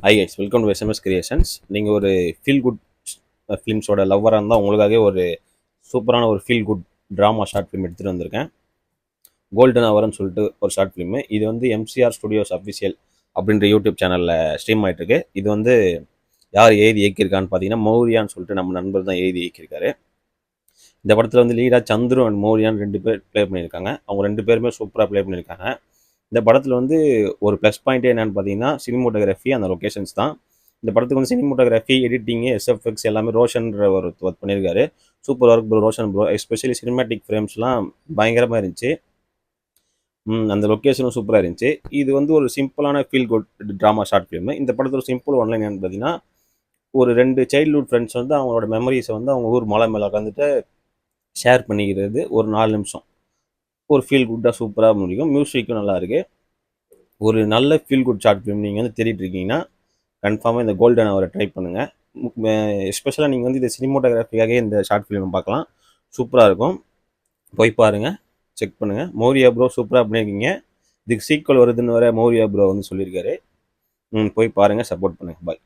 Hi guys, welcome to SMS creations. நீங்கள் ஒரு feel good ஃபிலிம்ஸோட லவ்வராக இருந்தால் உங்களுக்காகவே ஒரு சூப்பரான ஒரு feel good drama short film எடுத்துகிட்டு வந்திருக்கேன். கோல்டன் ஹவர்னு சொல்லிட்டு ஒரு ஷார்ட் ஃபிலிமு. இது வந்து எம்சிஆர் ஸ்டுடியோஸ் அஃபிஷியல் அப்படின்ற யூடியூப் சேனலில் ஸ்ட்ரீம் ஆகிட்டுருக்கு. இது வந்து யார் எழுதி இயக்கியிருக்கான்னு பார்த்தீங்கன்னா மௌரியான்னு சொல்லிட்டு நம்ம நண்பர் தான் எழுதி இயக்கியிருக்காரு. இந்த படத்தில் வந்து லீடாக சந்துரு அண்ட் மௌரியான்னு 2 பேர் ப்ளே பண்ணியிருக்காங்க. அவங்க 2 பேருமே சூப்பராக ப்ளே பண்ணியிருக்காங்க. இந்த படத்தில் வந்து ஒரு ப்ளஸ் பாயிண்ட்டே என்னென்னு பார்த்தீங்கன்னா சினிமோட்டோகிராஃபி, அந்த லொக்கேஷன்ஸ் தான். இந்த படத்துக்கு வந்து சினிமோட்டோகிராஃபி, எடிட்டிங்கு, எஸ்எஃப்எக்ஸ் எல்லாமே ரோஷன்ற ஒரு ஒர்க் பண்ணியிருக்காரு. Super work bro, Roshan bro. Especially cinematic ஃப்ரேம்ஸ்லாம் பயங்கரமாக இருந்துச்சு. அந்த லொக்கேஷனும் சூப்பராக இருந்துச்சு. இது வந்து ஒரு சிம்பிளான feel good drama short film. இந்த படத்தில் சிம்பிள் ஒன்லைன் என்னென்னு பார்த்தீங்கன்னா, ஒரு 2 சைல்ட்ஹுட் ஃப்ரெண்ட்ஸ் வந்து அவங்களோட மெமரிஸை வந்து அவங்க ஊர் மலை மேலே உட்காந்துட்டு ஷேர் பண்ணிக்கிறது. ஒரு 4 நிமிஷம் ஒரு ஃபீல் குட்டாக சூப்பராக முடியும். மியூசிக்கும் நல்லா இருக்குது. ஒரு நல்ல ஃபீல் குட் ஷார்ட் ஃபிலிம் நீங்கள் வந்து தேடிட்டு இருக்கீங்கன்னா கன்ஃபார்மாக இந்த கோல்டன் ஹவரை ட்ரை பண்ணுங்கள். எஸ்பெஷலாக நீங்கள் வந்து இந்த சினிமோட்டோகிராஃபிக்காகவே இந்த ஷார்ட் ஃபிலிம் பார்க்கலாம். சூப்பராக இருக்கும். போய் பாருங்கள், செக் பண்ணுங்கள். மௌரியா ப்ரோ சூப்பராக பண்ணியிருக்கீங்க. இதுக்கு சீக்வல் வருதுன்னு வர மௌரியா ப்ரோ வந்து சொல்லியிருக்காரு. போய் பாருங்கள், சப்போர்ட் பண்ணுங்கள். பாய்.